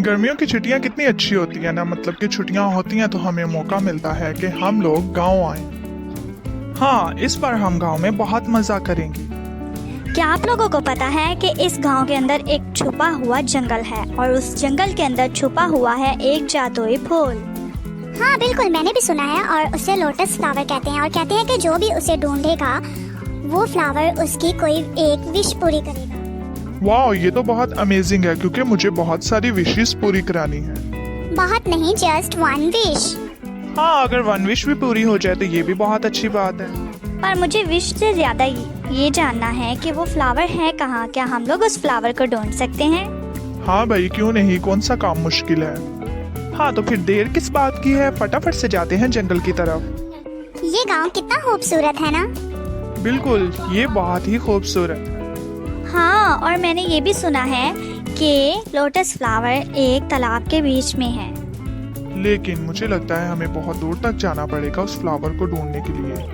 गर्मियों की छुट्टियां कितनी अच्छी होती है ना। मतलब कि छुट्टियां होती हैं तो हमें मौका मिलता है कि हम लोग गांव आएं। हाँ, इस बार हम गांव में बहुत मजा करेंगे। क्या आप लोगों को पता है कि इस गांव के अंदर एक छुपा हुआ जंगल है और उस जंगल के अंदर छुपा हुआ है एक जादुई फूल। हाँ बिल्कुल, मैंने भी सुना है और उसे लोटस फ्लावर कहते हैं और कहते हैं कि जो भी उसे ढूंढेगा वो फ्लावर उसकी कोई एक विश पूरी करेगा। वाह, ये तो बहुत अमेजिंग है क्योंकि मुझे बहुत सारी विशेस पूरी करानी है। बहुत नहीं, जस्ट वन विश। हाँ, अगर वन विश भी पूरी हो जाए तो ये भी बहुत अच्छी बात है। पर मुझे विश से ज्यादा ये जानना है कि वो फ्लावर है कहाँ। क्या हम लोग उस फ्लावर को ढूंढ सकते हैं? हाँ भाई, क्यों नहीं, कौन सा काम मुश्किल है। हाँ, तो फिर देर किस बात की है, फटाफट से जाते हैं जंगल की तरफ। ये गांव कितना खूबसूरत है ना। बिल्कुल, ये बहुत ही खूबसूरत है। हाँ, और मैंने ये भी सुना है कि लोटस फ्लावर एक तालाब के बीच में है। लेकिन मुझे लगता है हमें बहुत दूर तक जाना पड़ेगा उस फ्लावर को ढूंढने के लिए।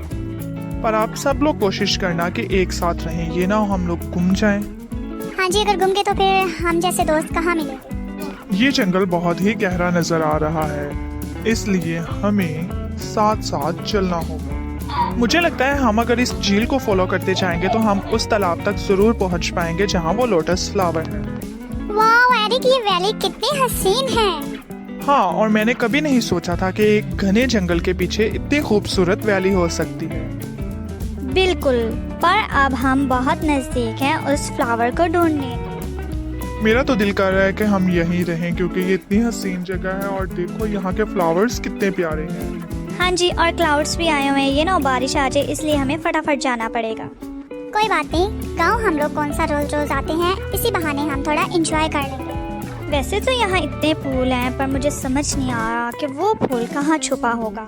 पर आप सब लोग कोशिश करना कि एक साथ रहें, ये ना हो हम लोग गुम जाएं। हाँ जी, अगर गुम गए तो फिर हम जैसे दोस्त कहाँ मिलेंगे। ये जंगल बहुत ही गहरा नजर आ रहा है, इसलिए हमें साथ साथ चलना होगा। मुझे लगता है हम अगर इस झील को फॉलो करते जाएंगे तो हम उस तालाब तक जरूर पहुंच पाएंगे जहां वो लोटस फ्लावर है। वाह एरिक, ये वैली कितनी हसीन है। हाँ, और मैंने कभी नहीं सोचा था कि एक घने जंगल के पीछे इतनी खूबसूरत वैली हो सकती है। बिल्कुल, पर अब हम बहुत नजदीक हैं उस फ्लावर को ढूंढने। मेरा तो दिल कर रहा है कि हम यहीं रहें क्योंकि ये इतनी हसीन जगह है और देखो यहाँ के फ्लावर्स कितने प्यारे हैं। हाँ जी, और क्लाउड्स भी आए हुए हैं। ये ना बारिश आ जाए इसलिए हमें फटाफट जाना पड़ेगा। कोई बात नहीं, गांव हम लोग कौन सा रोज रोज आते हैं, इसी बहाने हम थोड़ा एंजॉय कर लेंगे। वैसे तो यहाँ इतने फूल हैं पर मुझे समझ नहीं आ रहा कि वो फूल कहाँ छुपा होगा।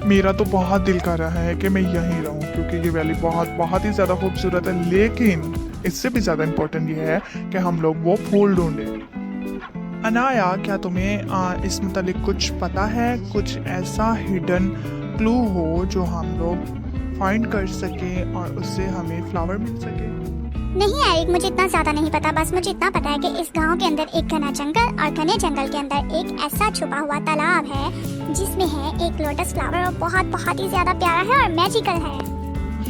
मेरा तो बहुत दिल कर रहा है कि मैं यहीं रहूं क्योंकि ये वैली बहुत ही ज्यादा खूबसूरत है। लेकिन इससे भी ज्यादा इम्पोर्टेंट ये है कि हम लोग वो फूल ढूंढें। अनाया, क्या तुम्हें इस मुतालिक कुछ पता है? कुछ ऐसा हिडन क्लू हो जो हम लोग फाइंड कर सके और उससे हमें फ्लावर मिल सके? नहीं एरिक, मुझे इतना ज्यादा नहीं पता। बस मुझे इतना पता है कि इस गांव के अंदर एक घना जंगल और घने जंगल के अंदर एक ऐसा छुपा हुआ तालाब है जिसमें है एक लोटस फ्लावर और बहुत ही ज्यादा प्यारा है और मैजिकल है।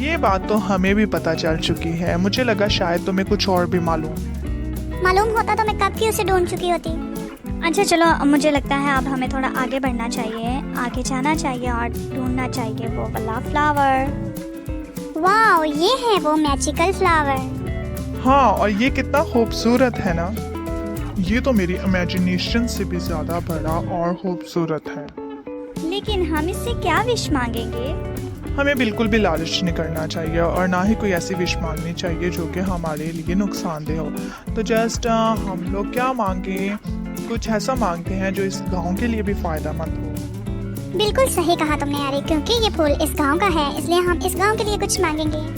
ये बात तो हमें भी पता चल चुकी है। मुझे लगा शायद तुम्हें कुछ और भी मालूम होता तो मैं कब की उसे ढूंढ चुकी होती। अच्छा चलो, मुझे लगता है अब हमें थोड़ा आगे बढ़ना चाहिए, आगे जाना चाहिए और ढूंढना चाहिए वो वाला फ्लावर। वाह, ये है वो मैजिकल फ्लावर। हाँ, और ये कितना खूबसूरत है ना। ये तो मेरी इमेजिनेशन से भी ज्यादा बड़ा और खूबसूरत है। लेकिन हम इससे क्या विश मांगेंगे? हमें बिल्कुल भी लालच नहीं करना चाहिए और ना ही कोई ऐसी विश मांगनी चाहिए जो कि हमारे लिए नुकसानदेह हो। तो जस्ट हम लोग क्या मांगे, कुछ ऐसा मांगते हैं जो इस गांव के लिए भी फायदेमंद हो। बिल्कुल सही कहा तुमने यार, क्योंकि ये फूल इस गांव का है इसलिए हम इस गांव के लिए कुछ मांगेंगे।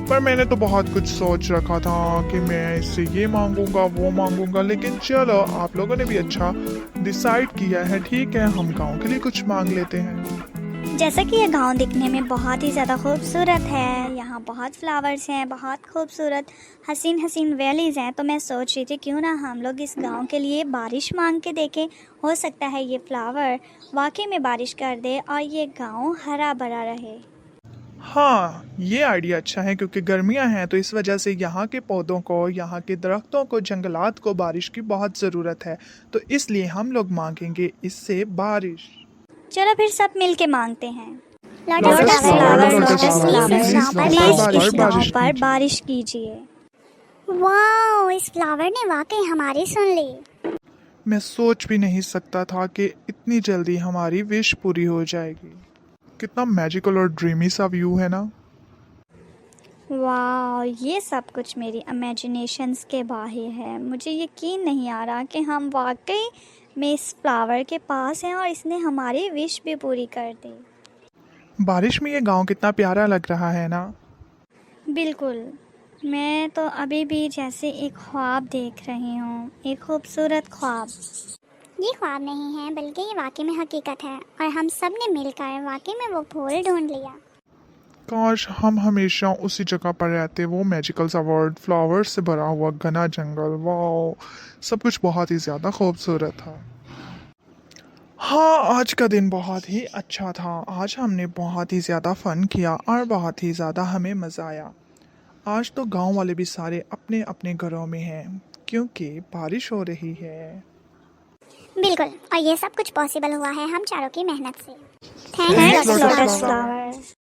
पर मैंने तो बहुत कुछ सोच रखा था कि मैं इससे ये मांगूंगा वो मांगूंगा, लेकिन चलो आप लोगों ने भी अच्छा डिसाइड किया है। ठीक है, हम गांव के लिए कुछ मांग लेते हैं। जैसा कि ये गांव दिखने में बहुत ही ज़्यादा खूबसूरत है, यहाँ बहुत फ्लावर्स हैं, बहुत खूबसूरत हसीन हसीन वैलीज हैं, तो मैं सोच रही थी क्यों ना हम लोग इस गांव के लिए बारिश मांग के देखें। हो सकता है ये फ्लावर वाकई में बारिश कर दे और ये गांव हरा भरा रहे। हाँ, ये आइडिया अच्छा है क्योंकि गर्मियां हैं तो इस वजह से यहाँ के पौधों को, यहाँ के दरख्तों को, जंगलात को बारिश की बहुत ज़रूरत है। तो इसलिए हम लोग मांगेंगे इससे बारिश। चलो फिर सब मिल के मांगते हैं। Lotus flower, lotus flower, please इस गांव पर बारिश कीजिए। वाह, इस फ्लावर ने वाकई हमारी सुन ली। मैं सोच भी नहीं सकता था कि इतनी जल्दी हमारी विश पूरी हो जाएगी। कितना मैजिकल और ड्रीमी सा व्यू है ना। वाह, ये सब कुछ मेरी इमेजिनेशंस के बाहर है। मुझे यकीन नहीं आ रहा कि हम वाकई में इस फ्लावर के पास हैं और इसने हमारी विश भी पूरी कर दी। बारिश में ये गांव कितना प्यारा लग रहा है ना। बिल्कुल, मैं तो अभी भी जैसे एक ख्वाब देख रही हूँ, एक खूबसूरत ख्वाब। ये ख्वाब नहीं है बल्कि ये वाकई में हकीकत है और हम सब ने मिलकर वाकई में वो फूल ढूंढ लिया। काश हम हमेशा उसी जगह पर रहते। वो मैजिकल सा वर्ल्ड, फ्लावर्स से भरा हुआ घना जंगल, वाओ, सब कुछ बहुत ही ज़्यादा खूबसूरत था। हाँ, आज का दिन बहुत ही अच्छा था। आज हमने बहुत ही ज़्यादा फ़न किया और बहुत ही ज़्यादा हमें मज़ा आया। आज तो गांव वाले भी सारे अपने अपने घरों में हैं क्योंकि बारिश हो रही है। बिल्कुल, और ये सब कुछ पॉसिबल हुआ है हम चारों की मेहनत से। Thanks thanks Lotus lotus flower. Flower.